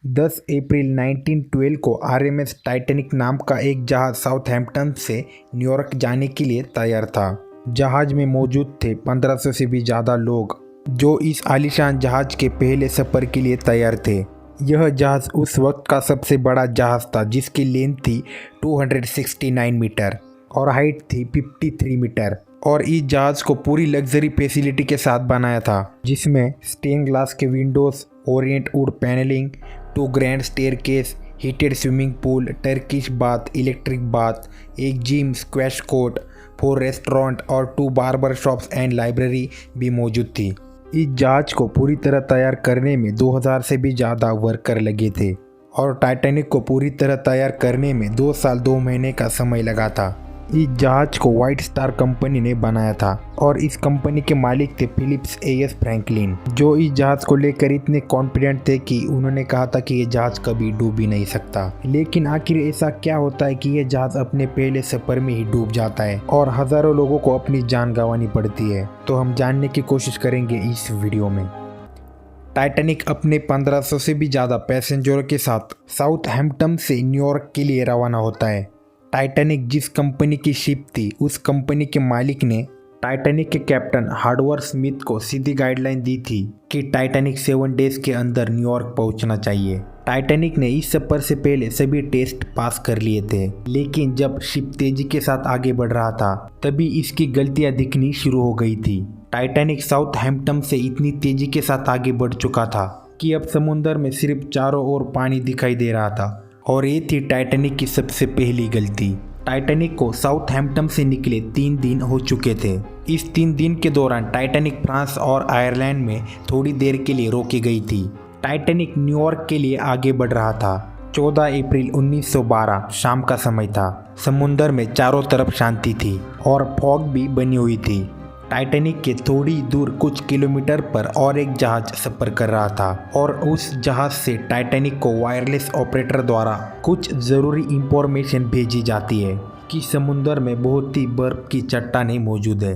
10 अप्रैल 1912 को RMS Titanic नाम का एक जहाज साउथहैम्पटन से न्यूयॉर्क जाने के लिए तैयार था। जहाज में मौजूद थे 1500 से भी ज़्यादा लोग जो इस आलीशान जहाज के पहले सफ़र के लिए तैयार थे। यह जहाज उस वक्त का सबसे बड़ा जहाज था जिसकी लेंथ थी 269 मीटर और हाइट थी 53 मीटर और इस जहाज को पूरी लग्जरी फैसिलिटी के साथ बनाया था, जिसमें स्टेन ग्लास के Windows, Orient wood panelling, 2 grand staircase, heated swimming pool, Turkish bath, electric bath, एक जिम, स्क्वैश कोर्ट, 4 रेस्टोरेंट और 2 बार्बर शॉप्स एंड लाइब्रेरी भी मौजूद थी। इस जहाज को पूरी तरह तैयार करने में 2000 से भी ज़्यादा वर्कर लगे थे और टाइटैनिक को पूरी तरह तैयार करने में 2 साल 2 महीने का समय लगा था। इस जहाज को व्हाइट स्टार कंपनी ने बनाया था और इस कंपनी के मालिक थे फिलिप्स एएस फ्रैंकलिन, जो इस जहाज को लेकर इतने कॉन्फिडेंट थे कि उन्होंने कहा था कि यह जहाज कभी डूब ही नहीं सकता। लेकिन आखिर ऐसा क्या होता है कि यह जहाज अपने पहले सफर में ही डूब जाता है और हजारों लोगों को अपनी जान गंवानी पड़ती है? तो हम जानने की कोशिश करेंगे इस वीडियो में। टाइटैनिक अपने 1500 से भी ज़्यादा पैसेंजरों के साथ साउथहैम्पटन से न्यूयॉर्क के लिए रवाना होता है। टाइटैनिक जिस कंपनी की शिप थी, उस कंपनी के मालिक ने टाइटैनिक के कैप्टन हार्डवर्थ स्मिथ को सीधी गाइडलाइन दी थी कि टाइटैनिक 7 डेज के अंदर न्यूयॉर्क पहुंचना चाहिए। टाइटैनिक ने इस सफर से पहले सभी टेस्ट पास कर लिए थे, लेकिन जब शिप तेजी के साथ आगे बढ़ रहा था तभी इसकी गलतियां दिखनी शुरू हो गई थी। टाइटैनिक साउथहैम्पटन से इतनी तेजी के साथ आगे बढ़ चुका था कि अब समुद्र में सिर्फ चारों ओर पानी दिखाई दे रहा था और ये थी टाइटैनिक की सबसे पहली गलती। टाइटैनिक को साउथहैम्पटन से निकले 3 दिन हो चुके थे। इस 3 दिन के दौरान टाइटैनिक फ्रांस और आयरलैंड में थोड़ी देर के लिए रोकी गई थी। टाइटैनिक न्यूयॉर्क के लिए आगे बढ़ रहा था। 14 अप्रैल 1912 शाम का समय था। समुद्र में चारों तरफ शांति थी और फॉग भी बनी हुई थी। टाइटैनिक के थोड़ी दूर कुछ किलोमीटर पर और एक जहाज सफर कर रहा था और उस जहाज से टाइटैनिक को वायरलेस ऑपरेटर द्वारा कुछ ज़रूरी इंफॉर्मेशन भेजी जाती है कि समुद्र में बहुत ही बर्फ की चट्टानें मौजूद है।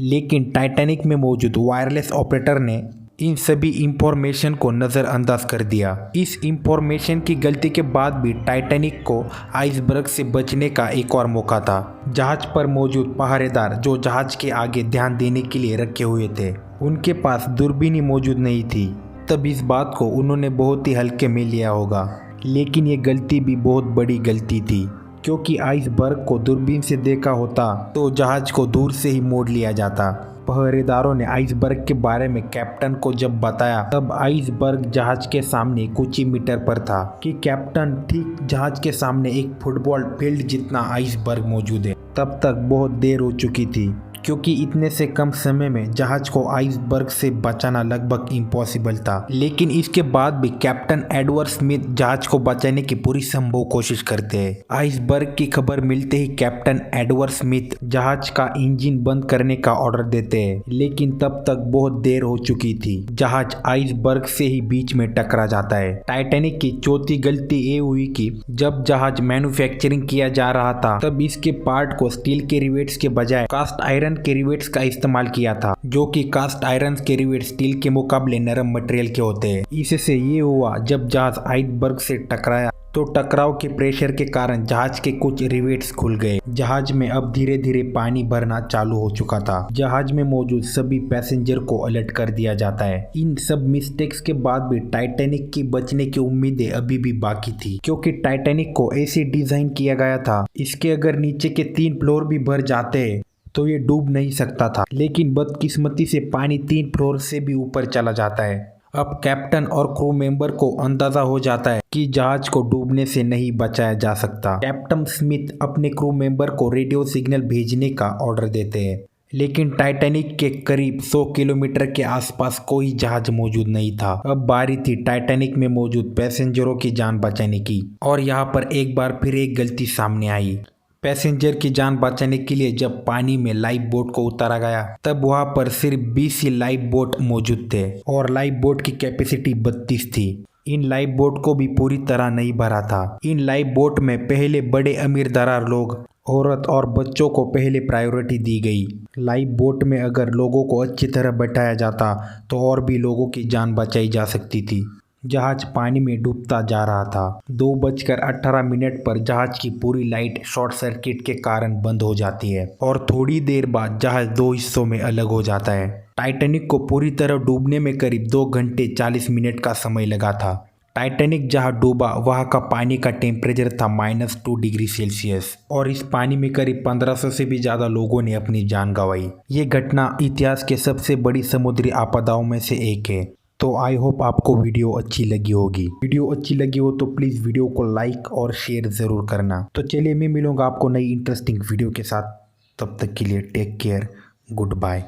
लेकिन टाइटैनिक में मौजूद वायरलेस ऑपरेटर ने इन सभी इंफॉर्मेशन को नज़रअंदाज कर दिया। इस इंफॉर्मेशन की गलती के बाद भी टाइटैनिक को आइसबर्ग से बचने का एक और मौका था। जहाज पर मौजूद पहरेदार जो जहाज के आगे ध्यान देने के लिए रखे हुए थे, उनके पास दूरबीन मौजूद नहीं थी। तब इस बात को उन्होंने बहुत ही हल्के में लिया होगा, लेकिन ये गलती भी बहुत बड़ी गलती थी, क्योंकि आइसबर्ग को दूरबीन से देखा होता तो जहाज को दूर से ही मोड़ लिया जाता। पहरेदारों ने आइसबर्ग के बारे में कैप्टन को जब बताया तब आइसबर्ग जहाज के सामने कुछ ही मीटर पर था कि कैप्टन, ठीक जहाज के सामने एक फुटबॉल फील्ड जितना आइसबर्ग मौजूद है। तब तक बहुत देर हो चुकी थी, क्योंकि इतने से कम समय में जहाज को आइसबर्ग से बचाना लगभग इम्पॉसिबल था। लेकिन इसके बाद भी कैप्टन एडवर्ड स्मिथ जहाज को बचाने की पूरी संभव कोशिश करते हैं। आइसबर्ग की खबर मिलते ही कैप्टन एडवर्ड स्मिथ जहाज का इंजन बंद करने का ऑर्डर देते हैं, लेकिन तब तक बहुत देर हो चुकी थी। जहाज आइसबर्ग से ही बीच में टकरा जाता है। टाइटैनिक की चौथी गलती ये हुई कि जब जहाज मैन्युफैक्चरिंग किया जा रहा था तब इसके पार्ट को स्टील के रिवेट्स के बजाय कास्ट आयरन के रिवेट्स का इस्तेमाल किया था, जो कि कास्ट आयरन के रिवेट स्टील के मुकाबले नरम मटेरियल के होते हैं। इससे ये हुआ, जब जहाज आइसबर्ग से टकराया तो टकराव के प्रेशर के कारण जहाज के कुछ रिवेट्स खुल गए। जहाज में अब धीरे धीरे पानी भरना चालू हो चुका था। जहाज में मौजूद सभी पैसेंजर को अलर्ट कर दिया जाता है। इन सब मिस्टेक्स के बाद भी टाइटैनिक की बचने की उम्मीदें अभी भी बाकी थी, क्योंकि टाइटैनिक को ऐसे डिजाइन किया गया था इसके अगर नीचे के 3 फ्लोर भी भर जाते तो ये डूब नहीं सकता था। लेकिन बदकिस्मती से पानी 3 फ्लोर से भी ऊपर चला जाता है। अब कैप्टन और क्रू मेंबर को अंदाजा हो जाता है कि जहाज को डूबने से नहीं बचाया जा सकता। कैप्टन स्मिथ अपने क्रू मेंबर को रेडियो सिग्नल भेजने का ऑर्डर देते हैं, लेकिन टाइटैनिक के करीब 100 किलोमीटर के आसपास कोई जहाज मौजूद नहीं था। अब बारी थी टाइटैनिक में मौजूद पैसेंजरों की जान बचाने की, और यहाँ पर एक बार फिर एक गलती सामने आई। पैसेंजर की जान बचाने के लिए जब पानी में लाइफ बोट को उतारा गया तब वहां पर सिर्फ 20 ही लाइफ बोट मौजूद थे और लाइफ बोट की कैपेसिटी 32 थी। इन लाइफ बोट को भी पूरी तरह नहीं भरा था। इन लाइफ बोट में पहले बड़े अमीर दरार लोग, औरत और बच्चों को पहले प्रायोरिटी दी गई। लाइफ बोट में अगर लोगों को अच्छी तरह बैठाया जाता तो और भी लोगों की जान बचाई जा सकती थी। जहाज पानी में डूबता जा रहा था। 2:18 पर जहाज की पूरी लाइट शॉर्ट सर्किट के कारण बंद हो जाती है और थोड़ी देर बाद जहाज दो हिस्सों में अलग हो जाता है। टाइटैनिक को पूरी तरह डूबने में करीब 2 घंटे 40 मिनट का समय लगा था। टाइटैनिक जहां डूबा वहां का पानी का टेम्परेचर था -2 डिग्री सेल्सियस और इस पानी में करीब 1500 से भी ज़्यादा लोगों ने अपनी जान गंवाई। ये घटना इतिहास के सबसे बड़ी समुद्री आपदाओं में से एक है। तो आई होप आपको वीडियो अच्छी लगी होगी। वीडियो अच्छी लगी हो तो प्लीज़ वीडियो को लाइक और शेयर ज़रूर करना। तो चलिए मैं मिलूँगा आपको नई इंटरेस्टिंग वीडियो के साथ। तब तक के लिए टेक केयर, गुड बाय।